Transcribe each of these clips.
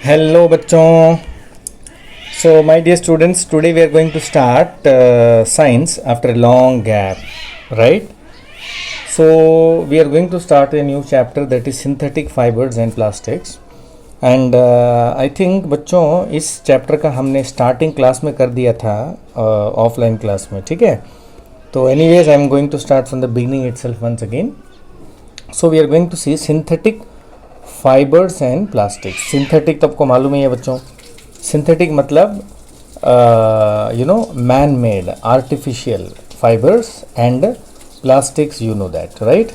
Hello बच्चों. So my dear students, today we are going to start science after a long gap, right? So we are going to start a new chapter, that is synthetic fibers and plastics. And I think बच्चों इस chapter का हमने starting class में कर दिया था offline class में, ठीक है? तो anyways I am going to start from the beginning itself once again. So we are going to see synthetic fibres and plastic. Synthetic तो आपको मालूम ही है बच्चों. सिंथेटिक मतलब man made artificial fibres and plastics, you know that, right?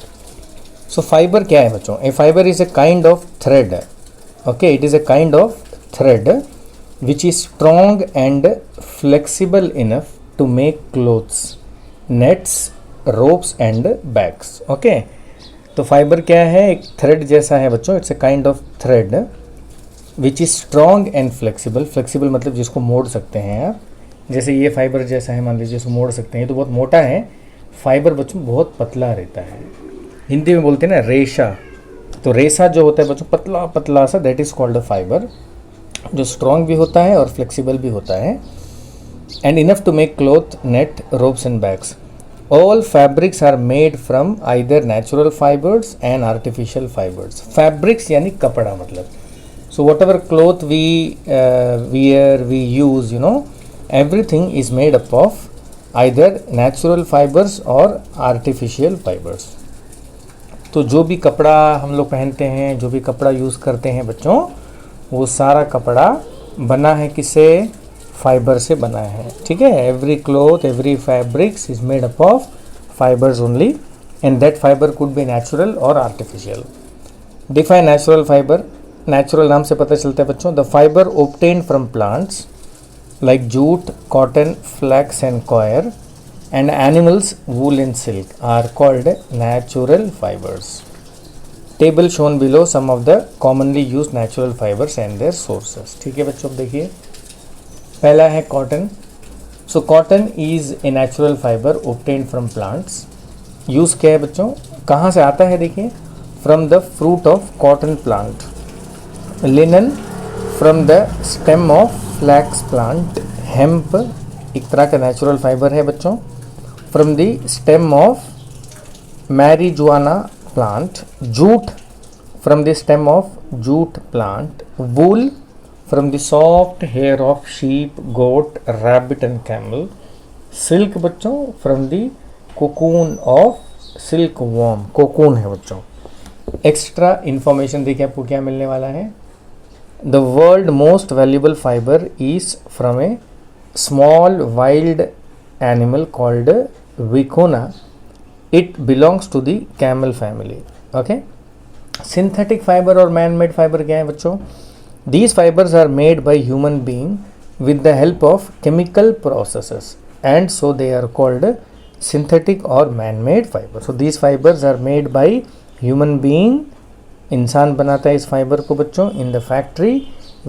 So fibre क्या है बच्चों? A fibre is a kind of thread. Okay, it is a kind of thread which is strong and flexible enough to make clothes, nets, ropes and bags. Okay, तो fibre क्या है? एक thread जैसा है बच्चों. It's A kind of thread which is strong and flexible. Flexible मतलब जिसको मोड़ सकते हैं आप. जैसे ये फाइबर जैसा है, मान लीजिए इसको मोड़ सकते हैं. तो बहुत मोटा है. फाइबर बच्चों बहुत पतला रहता है. हिंदी में बोलते हैं ना रेशा. तो रेशा जो होता है बच्चों पतला पतला सा, that is called a fibre, जो स्ट्रॉन्ग भी होता है और फ्लेक्सिबल भी होता है. And enough to make cloth, net, ropes and bags. All fabrics are made from either natural fibers and artificial fibers. Fabrics यानी कपड़ा मतलब. So whatever cloth we wear, we use, everything is made up of either natural fibers or artificial fibers. तो जो भी कपड़ा हम लोग पहनते हैं, जो भी कपड़ा यूज़ करते हैं बच्चों, वो सारा कपड़ा बना है किससे? फाइबर से बना है, ठीक है? Every cloth, every fabrics is made up of fibres only, and that fibre could be natural और artificial. Define natural fibre. Natural नाम से पता चलता है बच्चों, the fibre obtained from plants like jute, cotton, flax and coir, and animals, wool and silk are called natural fibres. Table shown below some of the commonly use natural fibres and their sources. ठीक है बच्चों, अब देखिए. पहला है cotton. So cotton is a natural fibre obtained from plants. Use क्या है बच्चों? कहाँ से आता है? देखिए, from the fruit of cotton plant. Linen from the stem of flax plant. Hemp एक तरह का नेचुरल फाइबर है बच्चों, from the stem of marijuana plant. Jute from the stem of jute plant. Wool from the soft hair of sheep, goat, rabbit and camel. Silk बच्चों from the cocoon of silkworm. cocoon है बच्चों. Extra information देखिए आपको क्या मिलने वाला है. The world most valuable fiber is from a small wild animal called vicuna. It belongs to the camel family. Okay. Synthetic fiber और man-made fiber क्या है बच्चों? These fibers are made by human being with the help of chemical processes, and so they are called synthetic or man-made fibers. So these fibers are made by human being. इंसान बनाता है इस fibre को बच्चों in the factory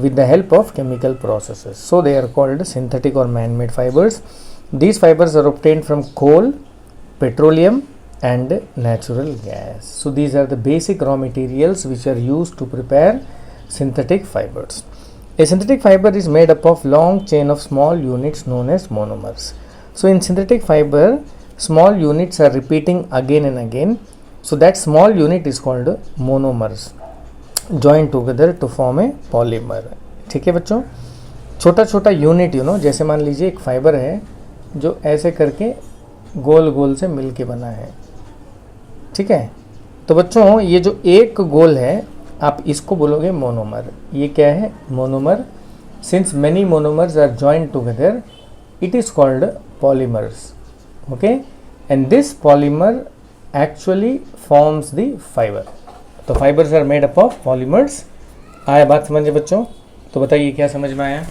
with the help of chemical processes. So they are called synthetic or man-made fibers. These fibers are obtained from coal, petroleum and natural gas. So these are the basic raw materials which are used to prepare synthetic fibers. A synthetic fiber is made up of long chain of small units known as monomers. So in synthetic fiber, small units are repeating again and again. So that small unit is called monomers, joined together to form a polymer. ठीक है बच्चों, छोटा छोटा unit जैसे मान लीजिए एक fibre है जो ऐसे करके गोल गोल से मिल के बना है, ठीक है? तो बच्चों ये जो एक गोल है, आप इसको बोलोगे मोनोमर. ये क्या है? Monomer. Since many monomers are joined together, it is called polymers. Okay, and this polymer actually forms the fibre. तो fibres are made up of polymers. आया बात समझे बच्चों? तो बताइए क्या समझ में आया?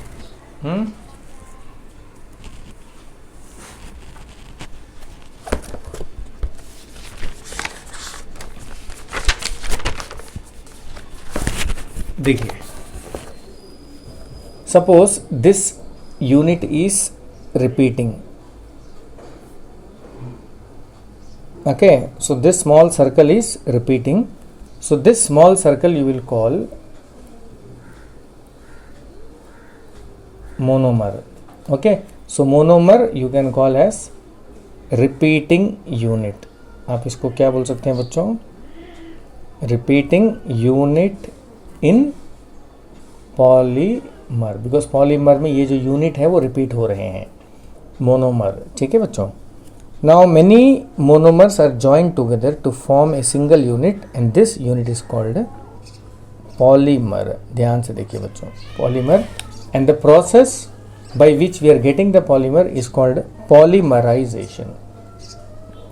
देखिए, suppose this unit is repeating. Okay, so this small circle is repeating. So this small circle you will call monomer. Okay, so monomer you can call as repeating unit. आप इसको क्या बोल सकते हैं बच्चों? repeating unit in polymer, because polymer में ये जो यूनिट है वो रिपीट हो रहे हैं, मोनोमर. ठीक है बच्चों. Now many monomers are joined together to form a single unit and this unit is called polymer. ध्यान से देखिए बच्चों, polymer, and the process by which we are getting the polymer is called polymerization.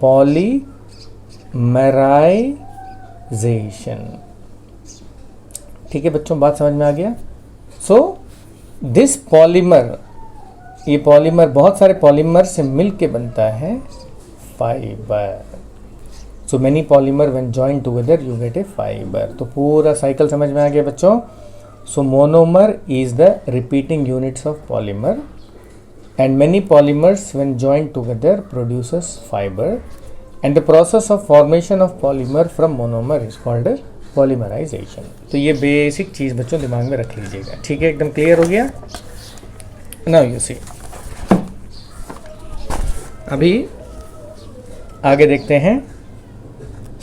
Polymerization. ठीक है बच्चों, बात समझ में आ गया? So this polymer, ये पॉलीमर बहुत सारे पॉलीमर से मिल के बनता है fibre. So many polymer when join together you get a fibre. तो पूरा साइकिल समझ में आ गया बच्चों. So monomer is the repeating units of polymer and many polymers when join together produces fibre and the process of formation of polymer from monomer is called polymerisation. तो ये basic चीज़ बच्चों दिमाग में रख लीजिएगा. ठीक है, एकदम क्लियर हो गया? नाउ यू सी, अभी आगे देखते हैं.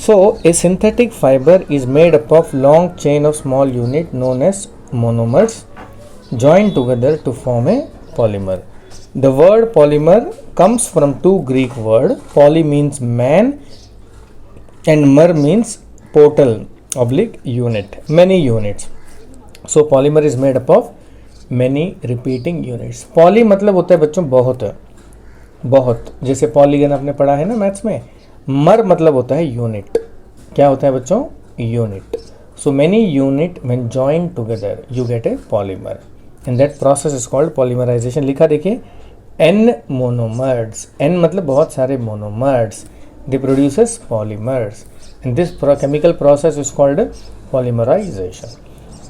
So a synthetic fibre is made up of long chain of small unit known as monomers join together to form a polymer. The word polymer comes from two Greek word. Poly means man and mer means portal / unit, many units. So polymer is made up of many repeating units. Poly मतलब होता है बच्चों बहुत, बहुत, जैसे polygon आपने पढ़ा है ना मैथ्स में. मर मतलब होता है यूनिट. क्या होता है बच्चों? Unit. So many unit when joined together you get a polymer and that process is called polymerization. लिखा देखिए, n monomers. n मतलब बहुत सारे monomers. They produces polymers and this chemical process is called polymerization.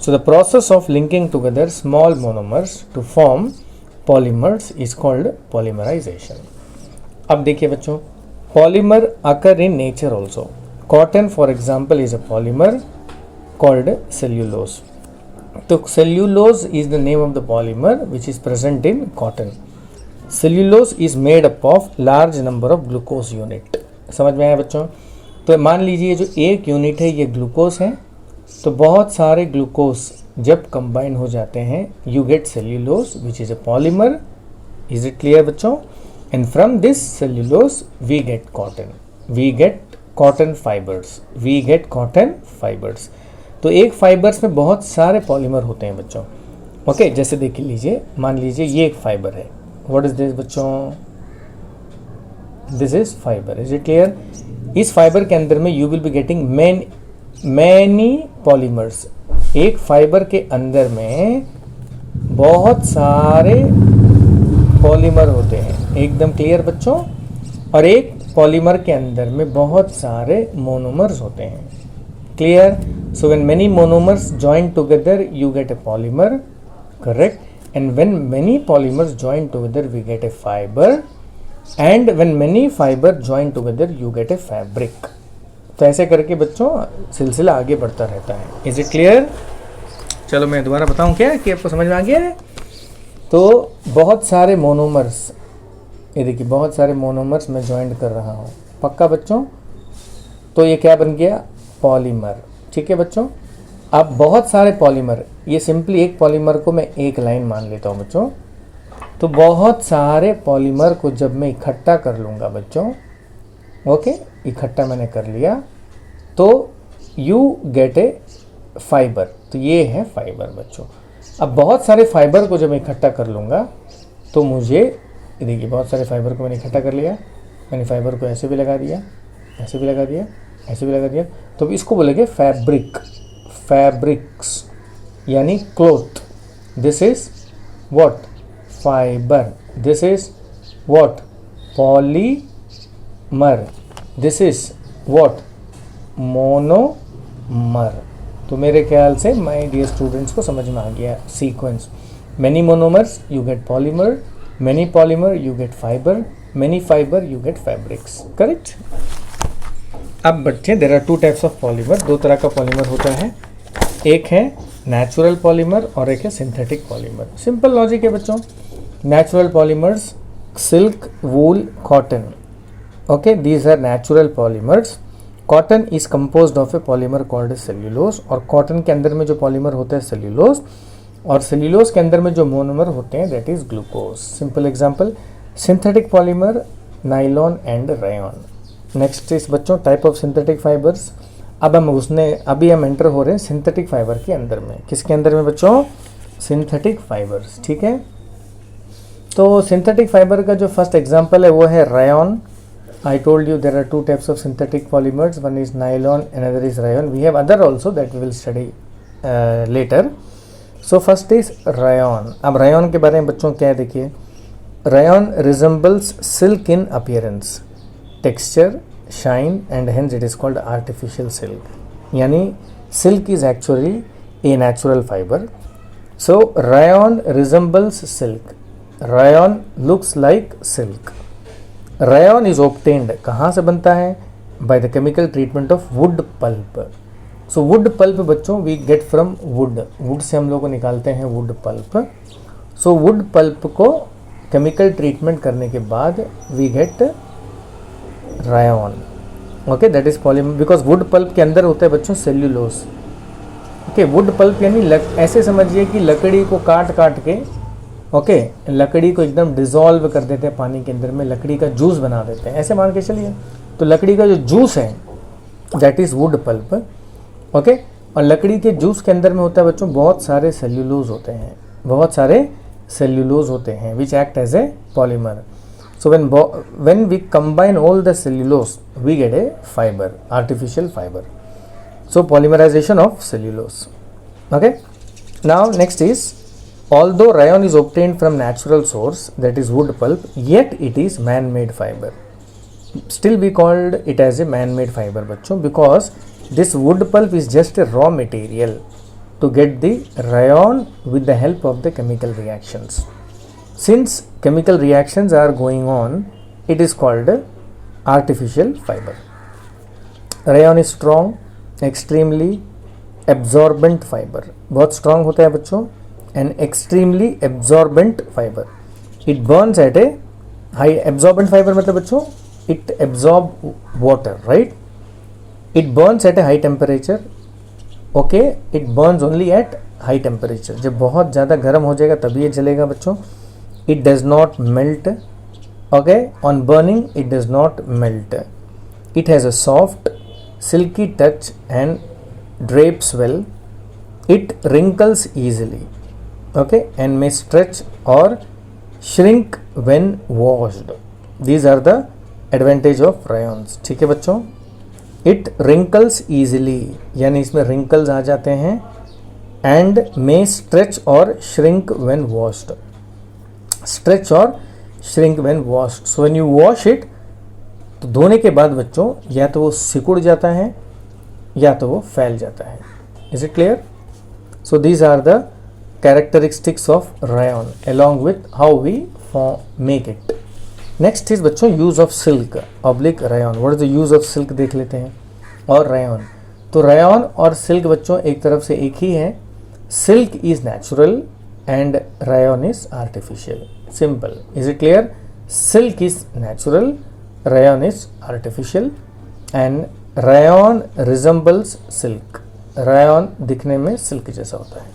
So the process of linking together small monomers to form polymers is called polymerization. अब देखिए बच्चों, polymer occur in nature also. Cotton for example is a polymer called cellulose. So cellulose is the name of the polymer which is present in cotton. Cellulose is made up of large number of glucose unit. समझ में आया बच्चों? तो मान लीजिए जो एक unit है ये ग्लूकोज है, तो बहुत सारे ग्लूकोज जब कंबाइन हो जाते हैं you get cellulose which is a polymer. Is it clear बच्चों? And from this cellulose we get cotton, we get cotton fibres, we get cotton fibres. तो एक फाइबर्स में बहुत सारे पॉलीमर होते हैं बच्चों. ओके, जैसे देख लीजिए, मान लीजिए ये एक फाइबर है. व्हाट इज दिस बच्चों? This is fibre. Is it clear? इस फाइबर के अंदर में you will be getting many polymers. एक फाइबर के अंदर में बहुत सारे पॉलीमर होते हैं. एकदम क्लियर बच्चों? और एक पॉलीमर के अंदर में बहुत सारे मोनोमर्स होते हैं. Clear? So when many monomers join together you get a polymer. Correct? And when many polymers join together we get a fibre and when many fiber join together you get a fabric. तो ऐसे करके बच्चों सिलसिला आगे बढ़ता रहता है. Is it clear? चलो मैं दोबारा बताऊं क्या कि आपको समझ में आ गया है? तो बहुत सारे मोनोमर्स, ये देखिए बहुत सारे मोनोमर्स मैं ज्वाइन कर रहा हूँ. पक्का बच्चों? तो ये क्या बन गया? पॉलीमर. ठीक है बच्चों? अब बहुत सारे पॉलीमर, ये सिंपली एक पॉलीमर को मैं एक लाइन मान लेता हूँ बच्चों. तो बहुत सारे पॉलीमर को जब मैं इकट्ठा कर लूँगा बच्चों, ओके, इकट्ठा मैंने कर लिया तो यू गेट ए फाइबर. तो ये है फाइबर बच्चों. अब बहुत सारे फाइबर को जब मैं इकट्ठा कर लूँगा तो मुझे, देखिए बहुत सारे फाइबर को मैंने इकट्ठा कर लिया. मैंने फाइबर को ऐसे भी लगा दिया, ऐसे भी लगा दिया, ऐसे भी लगा दिया. तो इसको बोलेंगे फैब्रिक, फैब्रिक्स यानी cloth. This is what? Fibre. This is what? Polymer. This is what? Monomer. तो मेरे ख्याल से माय डियर स्टूडेंट्स को समझ में आ गया sequence. Many monomers you get polymer, many polymer you get fibre, many fibre you get fabrics. Correct? अब बच्चे there are two types of polymer. दो तरह का पॉलीमर होता है. एक है नेचुरल पॉलीमर और एक है सिंथेटिक पॉलीमर। सिंपल लॉजिक है बच्चों। Natural polymers silk, wool, cotton, okay, these are natural polymers. Cotton is composed of a polymer called cellulose, और कॉटन के अंदर में जो पॉलीमर होता है सेल्यूलोज, और सेल्यूलोज के अंदर में जो मोनोमर होते हैं that is glucose. Simple example synthetic polymer nylon and rayon. Next is बच्चों टाइप ऑफ सिंथेटिक फाइबर्स। अभी हम एंटर हो रहे हैं सिंथेटिक फाइबर के अंदर में। किसके अंदर में बच्चों? सिंथेटिक फाइबर्स, ठीक है। तो सिंथेटिक फाइबर का जो फर्स्ट एग्जांपल है वो है rayon. I told you there are two types of synthetic polymers, one is nylon, another is rayon. We have other also that we will study later. So first is rayon. अब rayon के बारे में बच्चों क्या है देखिए, rayon resembles silk in appearance, texture, shine and hence it is called artificial silk. यानी silk is actually a natural fiber. So rayon resembles silk. Rayon looks like silk. Rayon is obtained, कहाँ से बनता है? By the chemical treatment of wood pulp. So wood pulp बच्चों we get from wood, wood से हम लोग को निकालते हैं wood pulp. So wood pulp को केमिकल ट्रीटमेंट करने के बाद we get rayon, okay, that is polymer. Because wood pulp के अंदर होता है बच्चों सेल्यूलोज, ओके। वुड पल्प यानी ऐसे समझिए कि लकड़ी को काट काट के, ओके, लकड़ी को एकदम डिज़ोल्व कर देते हैं पानी के अंदर में, लकड़ी का जूस बना देते हैं, ऐसे मान के चलिए। तो लकड़ी का जो जूस है that is wood pulp, okay. और लकड़ी के जूस के अंदर में होता है बच्चों बहुत सारे सेल्यूलोज होते हैं, बहुत सारे सेल्यूलोज होते हैं which act as a polymer. So when we combine all the cellulose we get a fibre, artificial fibre. So polymerisation of cellulose, okay. Now next is, although rayon is obtained from natural source that is wood pulp, yet it is man-made fiber. Still we called it as a man-made fiber bachcho, because this wood pulp is just a raw material to get the rayon with the help of the chemical reactions. Since chemical reactions are going on, it is called artificial fiber. Rayon is strong, extremely absorbent fiber, बहुत strong होता है बच्चों, and extremely absorbent fiber. It burns at a high, absorbent fiber मतलब बच्चों it absorb water, right? It burns at a high temperature, okay? It burns only at high temperature. जब बहुत ज़्यादा गर्म हो जाएगा तभी ये जलेगा बच्चों. It does not melt, okay? On burning it does not melt. It has a soft silky touch and drapes well. It wrinkles easily, okay, and may stretch or shrink when washed. These are the advantage of rayons, ठीक है बच्चों। It wrinkles easily, यानी इसमें wrinkles आ जाते हैं, and may stretch or shrink when washed. Stretch or shrink when washed. So when you wash it, तो धोने के बाद बच्चों या तो वो सिकुड़ जाता है या तो वो फैल जाता है। Is it clear? So these are the characteristics of rayon along with how we make it. Next is बच्चों use of silk oblique rayon. What is the use of silk देख लेते हैं, और rayon। तो rayon और silk बच्चों एक तरफ से एक ही है। Silk is natural and rayon is artificial. Simple. Is it clear? Silk is natural, rayon is artificial, and rayon resembles silk. rayon दिखने में silk जैसा होता है।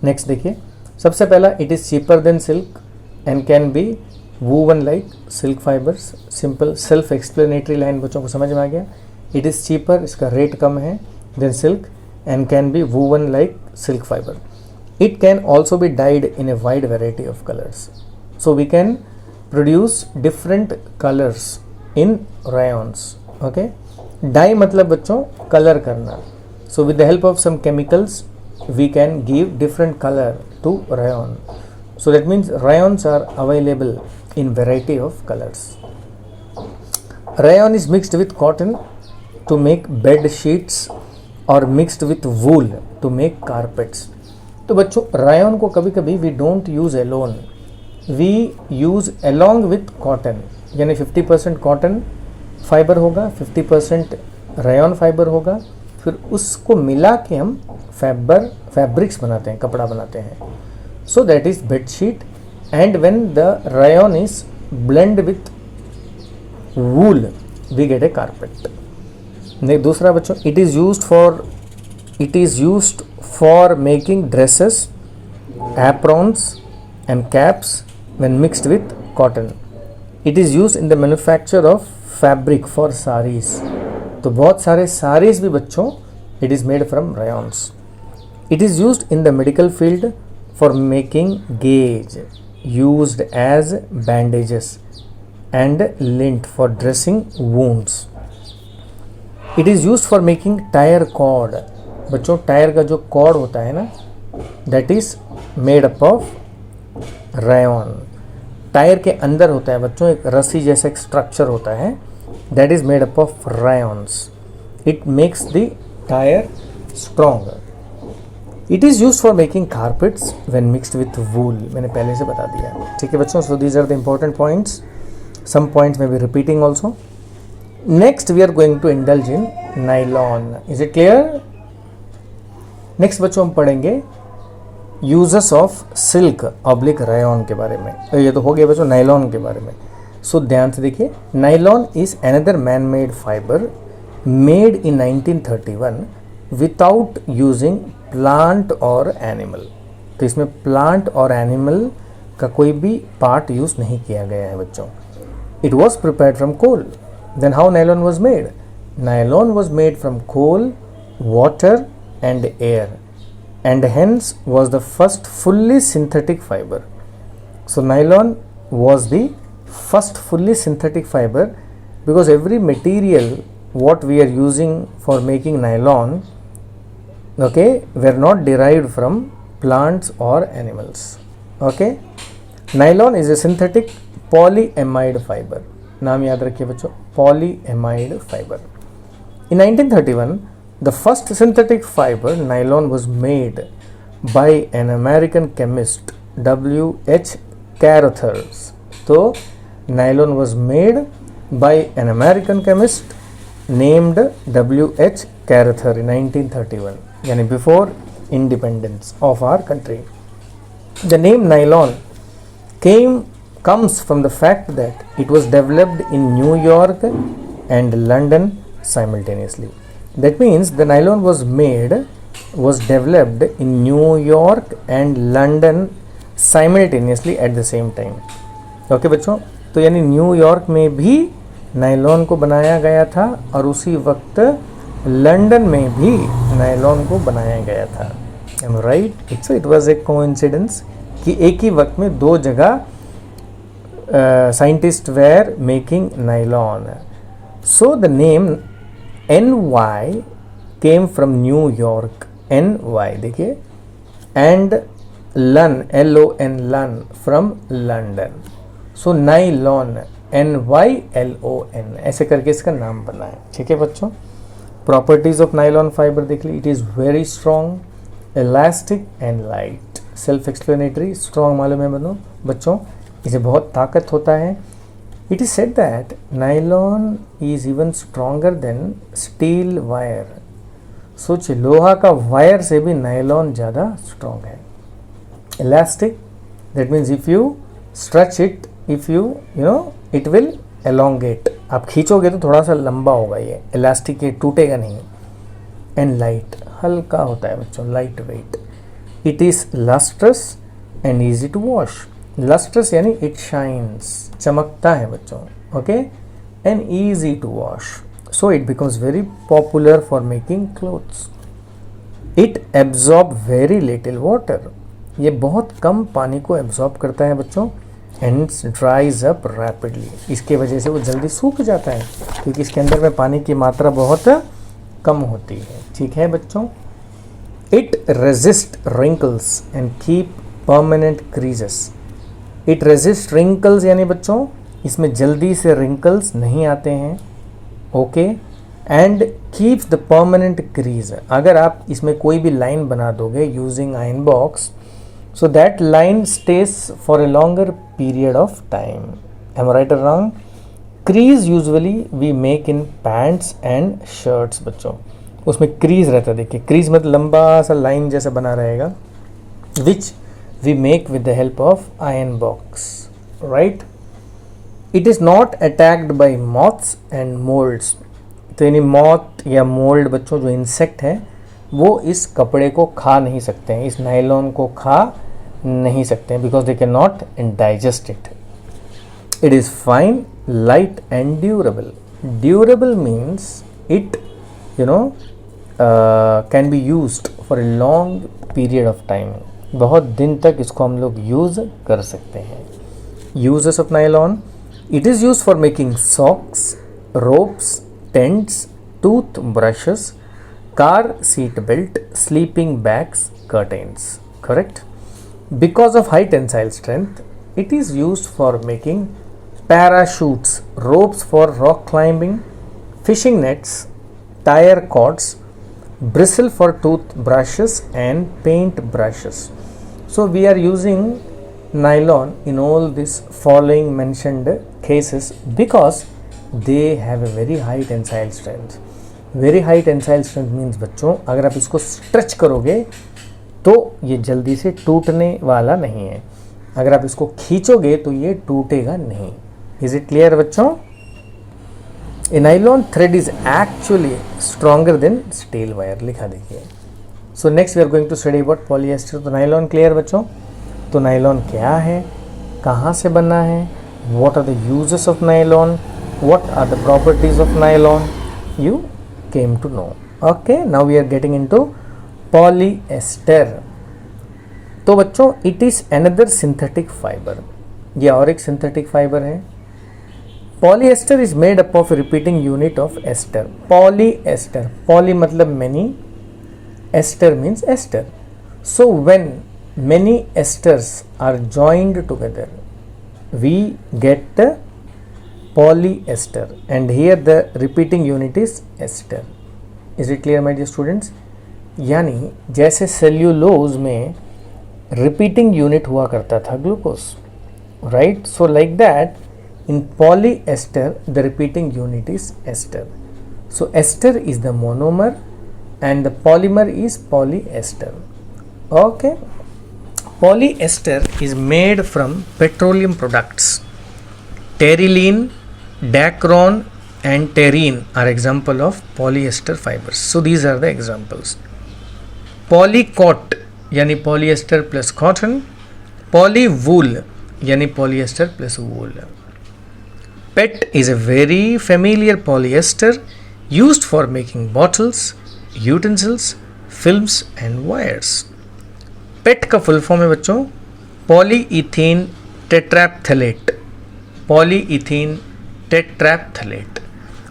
नेक्स्ट देखिए, सबसे पहला it is cheaper than silk and can be woven like silk fibres. Simple self explanatory line बच्चों को समझ में आ गया। इट इज़ चीपर, इसका रेट कम है, than silk, and can be woven like silk fibre. It can also be dyed in a wide variety of colours, so we can produce different colours in rayons, okay. Dye मतलब बच्चों colour करना, so with the help of some chemicals we can give different color to rayon. So that means rayons are available in variety of colors. Rayon is mixed with cotton to make bed sheets or mixed with wool to make carpets. तो बच्चों rayon को कभी कभी we don't use alone, we use along with cotton, यानी 50% cotton fiber होगा, 50% rayon fiber होगा, फिर उसको मिला के हम फैब्रिक्स बनाते हैं, कपड़ा बनाते हैं. So that is bedsheet. And when the rayon is blend with wool we get a carpet. नहीं, दूसरा बच्चों, it is used for making dresses, aprons and caps when mixed with cotton. It is used in the manufacture of fabric for sarees. तो बहुत सारे sarees भी बच्चों it is made from rayons. It is used in the medical field for making gauze used as bandages and lint for dressing wounds. It is used for making tire cord. बच्चों tyre का जो cord होता है ना, that is made up of rayon. Tyre के अंदर होता है बच्चों एक रस्सी जैसा एक स्ट्रक्चर होता है, that is made up of rayons. It makes the tyre stronger. It is used for making carpets when mixed with wool. मैंने पहले से बता दिया. ठीक है बच्चों, so these are the important points. Some points में be repeating also. Next we are going to indulge in nylon. Is it clear? Next बच्चों हम पढ़ेंगे uses of silk oblique rayon के बारे में. तो ये तो हो गया बच्चों नाइलॉन के बारे में. सो ध्यान से देखिए, nylon is another man made fibre made in 1931 without using plant और एनिमल. तो इसमें प्लांट और एनिमल का कोई भी पार्ट यूज नहीं किया गया है बच्चों. It was prepared from coal. Then how nylon was made? Nylon was made from coal, water and air, and hence was the first fully synthetic fiber. So nylon was the first fully synthetic fiber because every material what we are using for making nylon, okay, were not derived from plants or animals. Okay, nylon is a synthetic polyamide fiber. नाम याद रखिए बच्चों, polyamide fiber. In 1931 the first synthetic fiber nylon was made by an American chemist W.H. Carothers. So nylon was made by an American chemist named W.H. Carothers in 1931, yani before independence of our country. The name nylon comes from the fact that it was developed in New York and London simultaneously. That means the nylon was developed in New York and London simultaneously at the same time. Okay बच्चों, तो यानी New York में भी nylon को बनाया गया था और उसी वक्त लंदन में भी नाइलॉन को बनाया गया था. Am I right? So it was a coincidence कि एक ही वक्त में दो जगह scientist were making nylon. So the name NY came from New York. NY देखिए, and LON LON LON from London. So nylon NYLON ऐसे करके इसका नाम बना है. ठीक है बच्चों. प्रॉपर्टीज ऑफ नाइलॉन फाइबर देख ली. It is very strong, elastic and light. Self explanatory. Strong मालूम है बच्चों, इसे बहुत ताकत होता है. It is said that nylon is even stronger than steel wire. सोचिए, लोहा का वायर से भी नाइलॉन ज़्यादा स्ट्रॉन्ग है. Elastic, that means if you stretch it, if you know it will elongate. आप खींचोगे तो थोड़ा सा लंबा होगा ये. इलास्टिक ये टूटेगा नहीं. एंड लाइट, हल्का होता है बच्चों, light weight. It is lustrous and easy to wash. Lustrous यानी इट शाइन्स, चमकता है बच्चों. Okay, and easy to wash. So it becomes very popular for making clothes. It absorb very little water. ये बहुत कम पानी को एब्जॉर्ब करता है बच्चों. And dries up rapidly. इसके वजह से वो जल्दी सूख जाता है क्योंकि इसके अंदर में पानी की मात्रा बहुत कम होती है. ठीक है बच्चों. It resist wrinkles and keep permanent creases. It resist wrinkles यानी बच्चों इसमें जल्दी से रिंकल्स नहीं आते हैं. Okay, and keeps the permanent crease. अगर आप इसमें कोई भी लाइन बना दोगे using iron box, so that line stays for a longer period of time. Am right और wrong? Crease usually we make in pants and shirts बच्चों. उसमें क्रीज रहता है, देखिए क्रीज मतलब लंबा सा लाइन जैसा बना रहेगा, which we make with the help of iron box, right. It is not attacked by moths and moulds, तो यानी मॉथ या मोल्ड बच्चों जो इंसेक्ट है वो इस कपड़े को खा नहीं सकते हैं, इस नायलॉन को खा नहीं सकते हैं, because they can not digest it. It is fine, light and durable. Durable means it can be used for a long period of time, बहुत दिन तक इसको हम लोग यूज़ कर सकते हैं। Uses of nylon, it is use for making socks, ropes, tents, tooth brushes, car seat belt, sleeping bags, curtains, correct? Because of high tensile strength, it is used for making parachutes, ropes for rock climbing, fishing nets, tire cords, bristle for toothbrushes and paint brushes. So we are using nylon in all these following mentioned cases because they have a very high tensile strength. Very high tensile strength means बच्चों अगर आप इसको stretch करोगे तो ये जल्दी से टूटने वाला नहीं है, अगर आप इसको खींचोगे तो ये टूटेगा नहीं। इज इट क्लियर बच्चों? A nylon thread is actually stronger than steel wire, लिखा देखिए। So next we are going to study about polyester. तो नाइलॉन क्लियर बच्चों? तो नाइलॉन क्या है, कहाँ से बना है, what are the uses of nylon, what are the properties of nylon, you came to know. Okay, now we are getting into polyester. तो बच्चों it is another synthetic fiber, ये और एक synthetic fiber है। Polyester is made up of a repeating unit of ester. Polyester, poly मतलब many, ester means ester. So when many esters are joined together, we get the polyester, and here the repeating unit is ester. Is it clear my dear students? यानी जैसे cellulose में repeating unit हुआ करता था glucose, right? So like that in polyester the repeating unit is ester. So ester is the monomer and the polymer is polyester. Okay, polyester is made from petroleum products. Terylene, Dacron and terene are example of polyester fibers. So these are the examples. Polycot यानी polyester plus cotton, polywool यानी polyester plus wool. PET is a very familiar polyester used for making bottles, utensils, films and wires. PET का full form है बच्चों polyethylene terephthalate. Polyethylene terephthalate.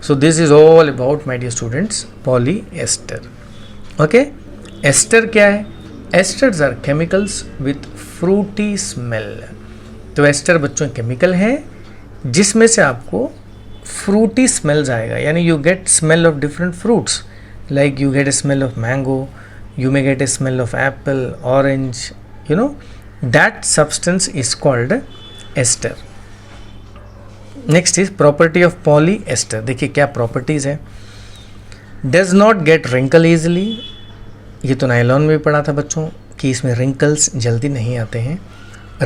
So this is all about my dear students polyester. Okay, ester क्या है? Esters are chemicals with fruity smell. तो ester बच्चों chemical है जिसमें से आपको फ्रूटी स्मेल्स आएगा, यानी you get smell of different fruits, like you get A smell of mango, you may get a smell of apple, orange, you know, that substance is called ester. Next is property of polyester. देखिए क्या properties है. Does not get wrinkle easily. ये तो nylon में भी पढ़ा था बच्चों कि इसमें wrinkles जल्दी नहीं आते हैं.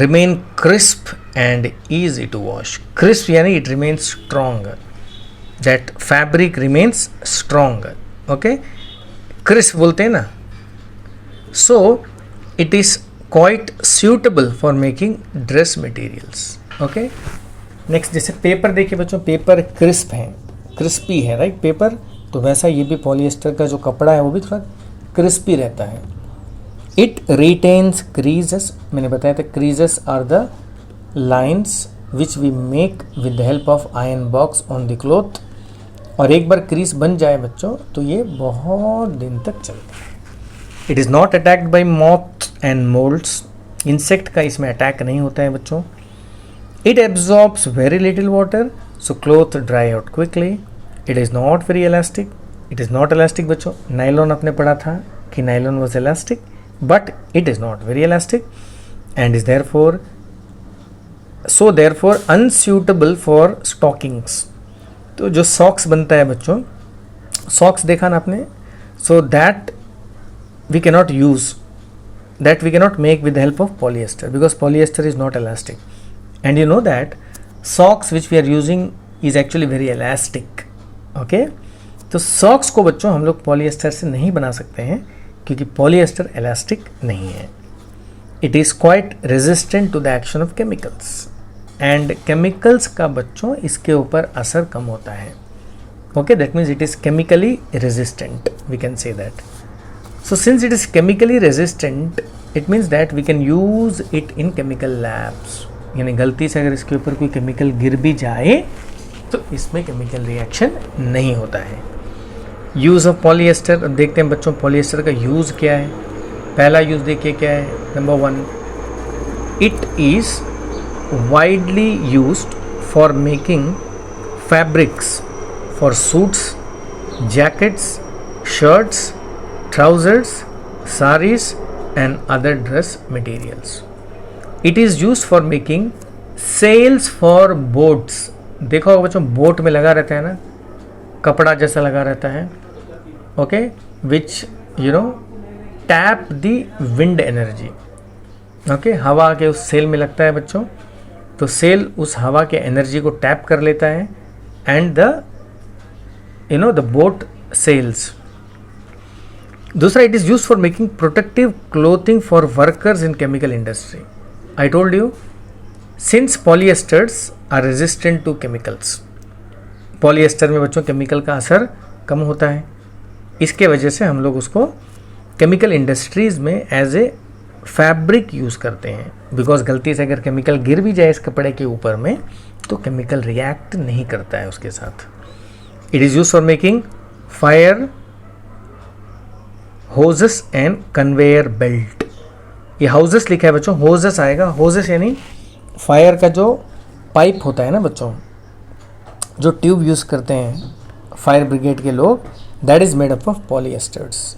Remain crisp and easy to wash. Crisp यानी it remains strong. That fabric remains strong. Okay, crisp बोलते हैं ना. So it is quite suitable for making dress materials. Okay. Next जैसे पेपर देखिए बच्चों, पेपर क्रिस्प है, क्रिस्पी है, right? Paper तो वैसा ये भी पॉलिएस्टर का जो कपड़ा है वो भी थोड़ा क्रिस्पी रहता है. It retains creases. मैंने बताया था creases are the lines which we make with the help of iron box on the cloth. और एक बार क्रीज बन जाए बच्चों तो ये बहुत दिन तक चलता है. It is not attacked by moth and moulds. Insect का इसमें अटैक नहीं होता है बच्चों. It absorbs very little water, so cloth dry out quickly. It is not very elastic. It is not elastic बच्चों. नाइलॉन आपने पढ़ा था कि nylon was elastic, but it is not very elastic and is therefore unsuitable for stockings. तो जो socks बनता है बच्चों, सॉक्स देखा ना आपने, So that we cannot use, that we cannot make with the help of polyester, because polyester is not elastic. And you know that socks which we are using is actually very elastic. Okay, तो socks को बच्चों हम लोग polyester से नहीं बना सकते हैं क्योंकि polyester elastic नहीं है. It is quite resistant to the action of chemicals, and chemicals का बच्चों इसके ऊपर असर कम होता है. Okay, that means it is chemically resistant, we can say that. So since it is chemically resistant, it means that we can use it in chemical labs. यानी गलती से अगर इसके ऊपर कोई केमिकल गिर भी जाए तो इसमें केमिकल रिएक्शन नहीं होता है. यूज़ ऑफ पॉलीएस्टर, देखते हैं बच्चों पॉलीएस्टर का यूज़ क्या है. पहला यूज़ देखिए क्या है. Number 1, it is widely used for making fabrics for suits, jackets, shirts, trousers, sarees and other dress materials. It is used for making sails for boats. देखो बच्चों बोट में लगा रहता है ना, कपड़ा जैसा लगा रहता है. Okay, which you know tap the wind energy. Okay, हवा के उस सेल में लगता है बच्चों, तो सेल उस हवा के एनर्जी को टैप कर लेता है एंड द बोट सेल्स. दूसरा, it is use for making protective clothing for workers in chemical industry. I told you, since polyesters are resistant to chemicals. Polyester में बच्चों केमिकल का असर कम होता है, इसके वजह से हम लोग उसको केमिकल इंडस्ट्रीज़ में एज ए फैब्रिक यूज़ करते हैं. बिकॉज गलती से अगर केमिकल गिर भी जाए इस कपड़े के ऊपर में तो केमिकल रिएक्ट नहीं करता है उसके साथ. It is use for making fire hoses and conveyor belt. ये हाउसेस लिखा है बच्चों, होजेस आएगा. होजेस यानी फायर का जो पाइप होता है ना बच्चों, जो ट्यूब यूज़ करते हैं फायर ब्रिगेड के लोग, that is made up of polyesters.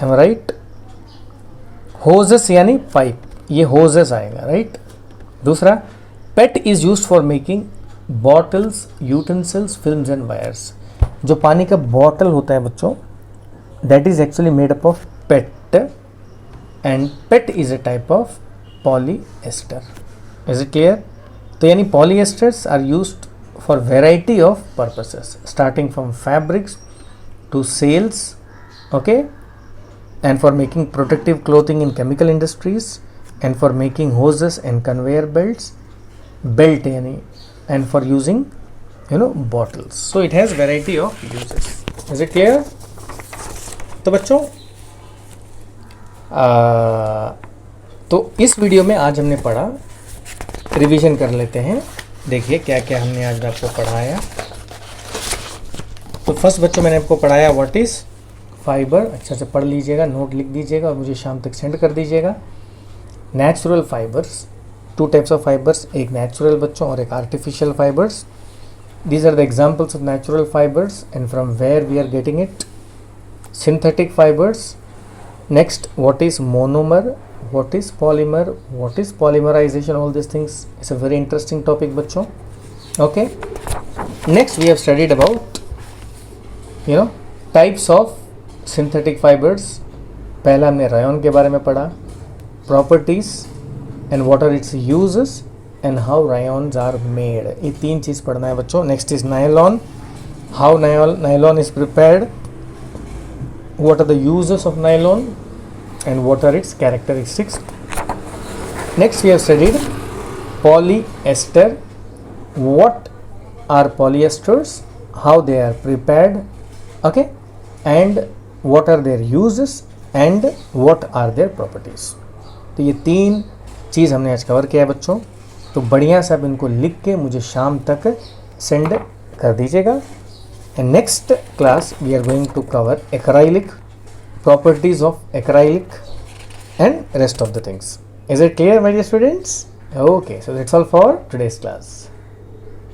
Am right. Hoses यानी पाइप, ये होजेस आएगा. राइट. दूसरा, PET is use for making bottles, utensils, films and wires. जो पानी का बॉटल होता है बच्चों, that is actually made up of PET, and PET is a type of polyester. Is it clear? तो यानी polyesters are used for variety of purposes, starting from fabrics to sails, okay, and for making protective clothing in chemical industries, and for making hoses and conveyor belts, belt यानी, and for using bottles. So it has variety of uses. Is it clear? तो बच्चों तो इस video में आज हमने पढ़ा, revision कर लेते हैं. देखिए क्या क्या हमने आज आपको पढ़ाया. तो फर्स्ट बच्चों मैंने आपको पढ़ाया व्हाट इज़ फाइबर. अच्छा से पढ़ लीजिएगा, नोट लिख दीजिएगा और मुझे शाम तक सेंड कर दीजिएगा. Natural fibres, 2 types of fibres, एक नेचुरल बच्चों और एक artificial fibres. These are the examples of natural fibres and from where we are getting it. Synthetic fibers. Next, what is monomer, what is polymer, what is polymerization, all these things is a very interesting topic बच्चों. Okay, next we have studied about types of synthetic fibers. पहला हमने rayon के बारे में पढ़ा, properties and what are its uses and how rayons are made. ये 3 चीज़ पढ़ना है बच्चों. Next is nylon, how nylon is prepared, what are the uses of nylon and what are its characteristics. Next we have studied polyester, what are polyesters, how they are prepared, okay, and what are their uses and what are their properties. तो ये 3 चीज़ हमने आज cover किया है बच्चों. तो बढ़िया से आप इनको लिख के मुझे शाम तक सेंड कर दीजिएगा. In next class we are going to cover acrylic, properties of acrylic and rest of the things. Is it clear my dear students? Okay, so that's all for today's class.